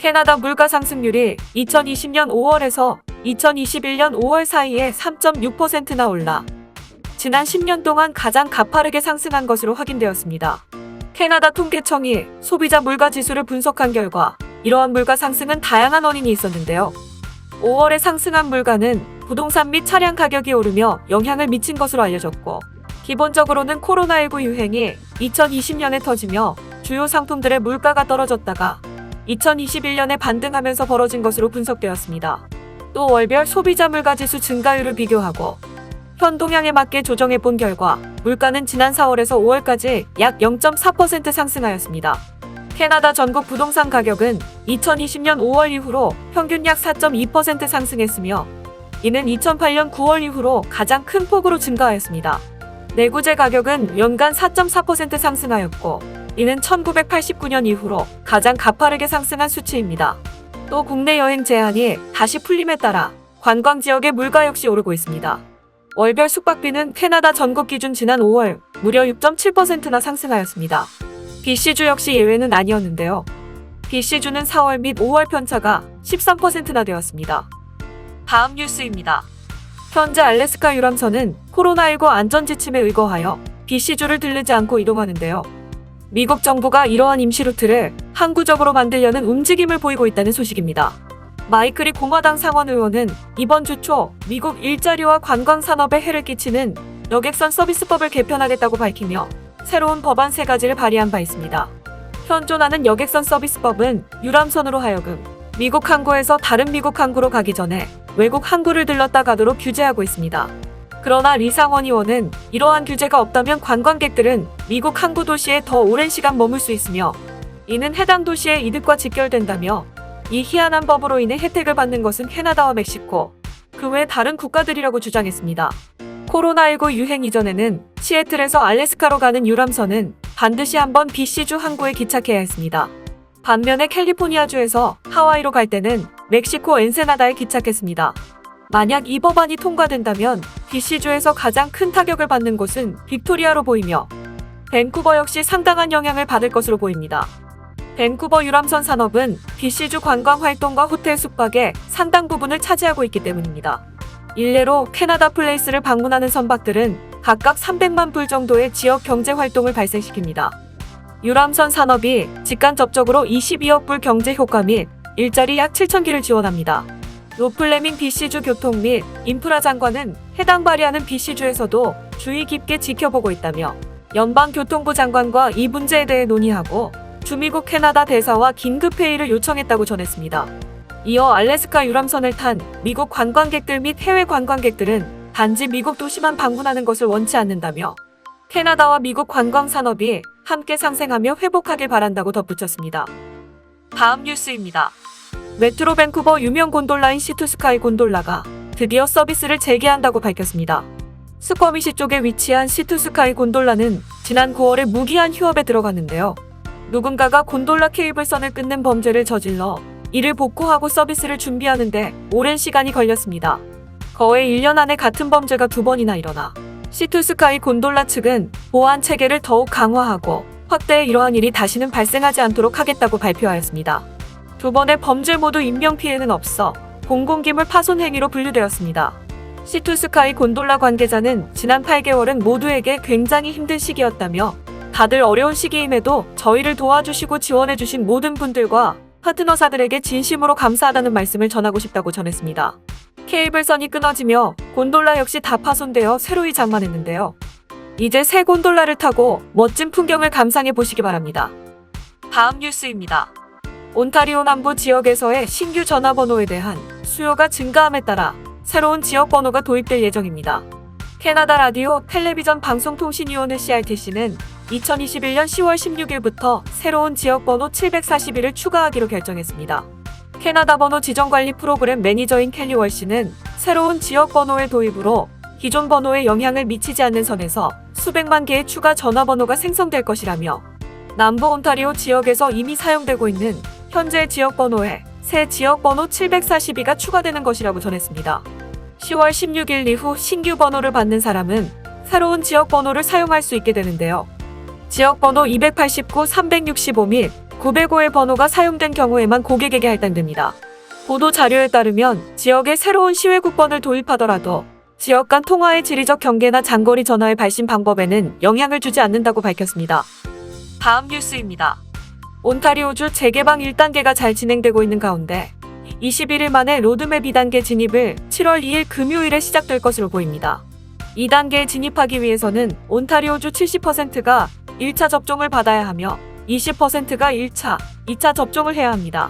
캐나다 물가 상승률이 2020년 5월에서 2021년 5월 사이에 3.6%나 올라 지난 10년 동안 가장 가파르게 상승한 것으로 확인되었습니다. 캐나다 통계청이 소비자 물가 지수를 분석한 결과 이러한 물가 상승은 다양한 원인이 있었는데요. 5월에 상승한 물가는 부동산 및 차량 가격이 오르며 영향을 미친 것으로 알려졌고, 기본적으로는 코로나19 유행이 2020년에 터지며 주요 상품들의 물가가 떨어졌다가 2021년에 반등하면서 벌어진 것으로 분석되었습니다. 또 월별 소비자 물가 지수 증가율을 비교하고 현 동향에 맞게 조정해본 결과 물가는 지난 4월에서 5월까지 약 0.4% 상승하였습니다. 캐나다 전국 부동산 가격은 2020년 5월 이후로 평균 약 4.2% 상승했으며 이는 2008년 9월 이후로 가장 큰 폭으로 증가하였습니다. 내구재 가격은 연간 4.4% 상승하였고 이는 1989년 이후로 가장 가파르게 상승한 수치입니다. 또 국내 여행 제한이 다시 풀림에 따라 관광 지역의 물가 역시 오르고 있습니다. 월별 숙박비는 캐나다 전국 기준 지난 5월 무려 6.7%나 상승하였습니다. BC주 역시 예외는 아니었는데요. BC주는 4월 및 5월 편차가 13%나 되었습니다. 다음 뉴스입니다. 현재 알래스카 유람선은 코로나19 안전지침에 의거하여 BC주를 들르지 않고 이동하는데요. 미국 정부가 이러한 임시 루트를 항구적으로 만들려는 움직임을 보이고 있다는 소식입니다. 마이클리 공화당 상원 의원은 이번 주 초 미국 일자리와 관광 산업에 해를 끼치는 여객선 서비스법을 개편하겠다고 밝히며 새로운 법안 3가지를 발의한 바 있습니다. 현존하는 여객선 서비스법은 유람선으로 하여금 미국 항구에서 다른 미국 항구로 가기 전에 외국 항구를 들렀다 가도록 규제하고 있습니다. 그러나 리 상원 의원은 이러한 규제가 없다면 관광객들은 미국 항구 도시에 더 오랜 시간 머물 수 있으며 이는 해당 도시의 이득과 직결된다며 이 희한한 법으로 인해 혜택을 받는 것은 캐나다와 멕시코, 그 외 다른 국가들이라고 주장했습니다. 코로나19 유행 이전에는 시애틀에서 알래스카로 가는 유람선은 반드시 한번 BC주 항구에 기착해야 했습니다. 반면에 캘리포니아주에서 하와이로 갈 때는 멕시코 엔세나다에 기착했습니다. 만약 이 법안이 통과된다면 BC주에서 가장 큰 타격을 받는 곳은 빅토리아로 보이며 밴쿠버 역시 상당한 영향을 받을 것으로 보입니다. 밴쿠버 유람선 산업은 BC주 관광 활동과 호텔 숙박의 상당 부분을 차지하고 있기 때문입니다. 일례로 캐나다 플레이스를 방문하는 선박들은 각각 300만 불 정도의 지역 경제 활동을 발생시킵니다. 유람선 산업이 직간접적으로 22억 불 경제 효과 및 일자리 약 7,000기를 지원합니다. 로 플레밍 BC주 교통 및 인프라 장관은 해당 발의하는 BC주에서도 주의 깊게 지켜보고 있다며 연방교통부 장관과 이 문제에 대해 논의하고 주미국 캐나다 대사와 긴급회의를 요청했다고 전했습니다. 이어 알래스카 유람선을 탄 미국 관광객들 및 해외 관광객들은 단지 미국 도시만 방문하는 것을 원치 않는다며 캐나다와 미국 관광 산업이 함께 상생하며 회복하길 바란다고 덧붙였습니다. 다음 뉴스입니다. 메트로 밴쿠버 유명 곤돌라인 시투스카이 곤돌라가 드디어 서비스를 재개한다고 밝혔습니다. 스쿼미시 쪽에 위치한 시투스카이 곤돌라는 지난 9월에 무기한 휴업에 들어갔는데요. 누군가가 곤돌라 케이블선을 끊는 범죄를 저질러 이를 복구하고 서비스를 준비하는데 오랜 시간이 걸렸습니다. 거의 1년 안에 같은 범죄가 2번이나 일어나 시투스카이 곤돌라 측은 보안 체계를 더욱 강화하고 확대해 이러한 일이 다시는 발생하지 않도록 하겠다고 발표하였습니다. 2번의 범죄 모두 인명피해는 없어 공공기물 파손 행위로 분류되었습니다. 시투스카이 곤돌라 관계자는 지난 8개월은 모두에게 굉장히 힘든 시기였다며 다들 어려운 시기임에도 저희를 도와주시고 지원해주신 모든 분들과 파트너사들에게 진심으로 감사하다는 말씀을 전하고 싶다고 전했습니다. 케이블선이 끊어지며 곤돌라 역시 다 파손되어 새로이 장만했는데요. 이제 새 곤돌라를 타고 멋진 풍경을 감상해 보시기 바랍니다. 다음 뉴스입니다. 온타리오 남부 지역에서의 신규 전화번호에 대한 수요가 증가함에 따라 새로운 지역번호가 도입될 예정입니다. 캐나다 라디오 텔레비전 방송통신위원회 CRTC는 2021년 10월 16일부터 새로운 지역번호 741을 추가하기로 결정했습니다. 캐나다 번호 지정관리 프로그램 매니저인 켈리 월시는 새로운 지역번호의 도입으로 기존 번호에 영향을 미치지 않는 선에서 수백만 개의 추가 전화번호가 생성될 것이라며 남부 온타리오 지역에서 이미 사용되고 있는 현재 지역번호에 새 지역번호 742가 추가되는 것이라고 전했습니다. 10월 16일 이후 신규 번호를 받는 사람은 새로운 지역번호를 사용할 수 있게 되는데요. 지역번호 289, 365 및 905의 번호가 사용된 경우에만 고객에게 할당됩니다. 보도 자료에 따르면 지역에 새로운 시외국번을 도입하더라도 지역 간 통화의 지리적 경계나 장거리 전화의 발신 방법에는 영향을 주지 않는다고 밝혔습니다. 다음 뉴스입니다. 온타리오주 재개방 1단계가 잘 진행되고 있는 가운데 21일 만에 로드맵 2단계 진입을 7월 2일 금요일에 시작될 것으로 보입니다. 2단계에 진입하기 위해서는 온타리오주 70%가 1차 접종을 받아야 하며 20%가 1차, 2차 접종을 해야 합니다.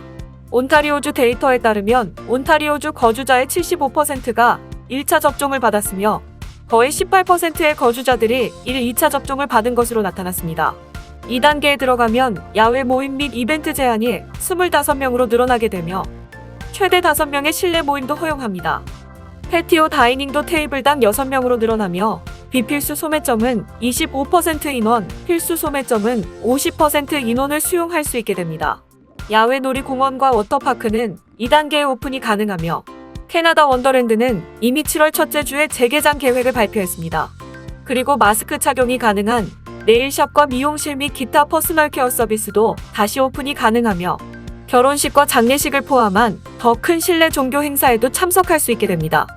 온타리오주 데이터에 따르면 온타리오주 거주자의 75%가 1차 접종을 받았으며 거의 18%의 거주자들이 1, 2차 접종을 받은 것으로 나타났습니다. 2단계에 들어가면 야외 모임 및 이벤트 제한이 25명으로 늘어나게 되며 최대 5명의 실내 모임도 허용합니다. 패티오 다이닝도 테이블당 6명으로 늘어나며 비필수 소매점은 25% 인원, 필수 소매점은 50% 인원을 수용할 수 있게 됩니다. 야외 놀이공원과 워터파크는 2단계의 오픈이 가능하며 캐나다 원더랜드는 이미 7월 첫째 주에 재개장 계획을 발표했습니다. 그리고 마스크 착용이 가능한 네일샵과 미용실 및 기타 퍼스널 케어 서비스도 다시 오픈이 가능하며 결혼식과 장례식을 포함한 더 큰 실내 종교 행사에도 참석할 수 있게 됩니다.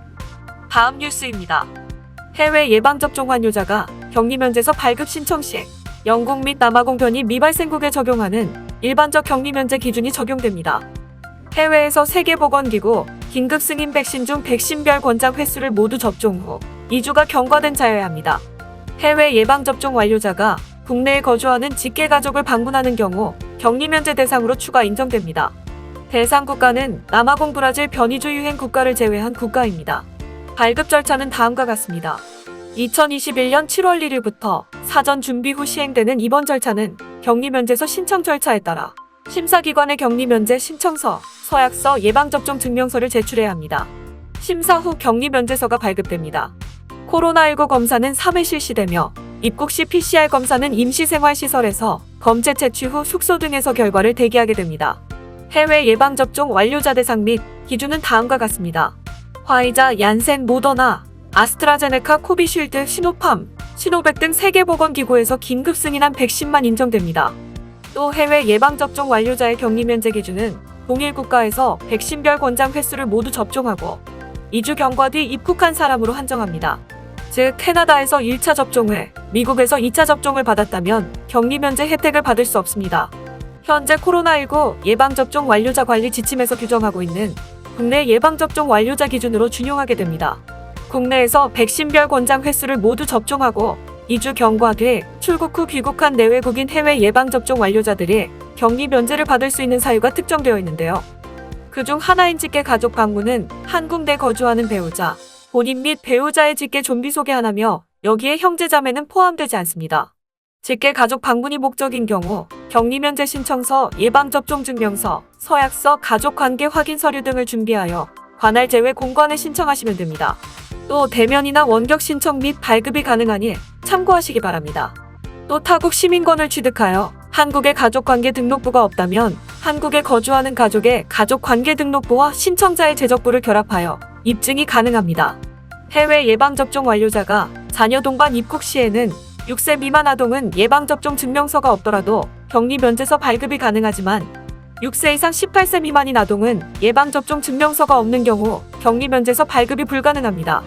다음 뉴스입니다. 해외 예방접종 완료자가 격리면제서 발급 신청 시 영국 및 남아공 변이 미발생국에 적용하는 일반적 격리면제 기준이 적용됩니다. 해외에서 세계보건기구 긴급 승인 백신 중 백신별 권장 횟수를 모두 접종 후 2주가 경과된 자여야 합니다. 해외 예방접종 완료자가 국내에 거주하는 직계 가족을 방문하는 경우 격리면제 대상으로 추가 인정됩니다. 대상 국가는 남아공, 브라질, 변이주 유행 국가를 제외한 국가입니다. 발급 절차는 다음과 같습니다. 2021년 7월 1일부터 사전 준비 후 시행되는 이번 절차는 격리면제서 신청 절차에 따라 심사기관에 격리면제 신청서, 서약서, 예방접종 증명서를 제출해야 합니다. 심사 후 격리면제서가 발급됩니다. 코로나19 검사는 3회 실시되며 입국 시 PCR 검사는 임시생활시설에서 검체 채취 후 숙소 등에서 결과를 대기하게 됩니다. 해외 예방접종 완료자 대상 및 기준은 다음과 같습니다. 화이자, 얀센, 모더나, 아스트라제네카, 코비쉴드, 시노팜, 시노백 등 세계보건기구에서 긴급 승인한 백신만 인정됩니다. 또 해외 예방접종 완료자의 격리면제 기준은 동일 국가에서 백신별 권장 횟수를 모두 접종하고 2주 경과 뒤 입국한 사람으로 한정합니다. 즉 캐나다에서 1차 접종을, 미국에서 2차 접종을 받았다면 격리면제 혜택을 받을 수 없습니다. 현재 코로나19 예방접종 완료자 관리 지침에서 규정하고 있는 국내 예방접종 완료자 기준으로 준용하게 됩니다. 국내에서 백신별 권장 횟수를 모두 접종하고 2주 경과 뒤 출국 후 귀국한 내외국인 해외 예방접종 완료자들이 격리 면제를 받을 수 있는 사유가 특정되어 있는데요. 그중 하나인 직계 가족 방문은 한 군데 거주하는 배우자, 본인 및 배우자의 직계 좀비 소개 하나며 여기에 형제자매는 포함되지 않습니다. 직계 가족 방문이 목적인 경우 격리면제 신청서, 예방접종 증명서, 서약서, 가족관계 확인 서류 등을 준비하여 관할 제외 공관에 신청하시면 됩니다. 또 대면이나 원격 신청 및 발급이 가능하니 참고하시기 바랍니다. 또 타국 시민권을 취득하여 한국의 가족관계 등록부가 없다면 한국에 거주하는 가족의 가족관계 등록부와 신청자의 재적부를 결합하여 입증이 가능합니다. 해외 예방접종 완료자가 자녀 동반 입국 시에는 6세 미만 아동은 예방접종 증명서가 없더라도 격리면제서 발급이 가능하지만 6세 이상 18세 미만인 아동은 예방접종 증명서가 없는 경우 격리면제서 발급이 불가능합니다.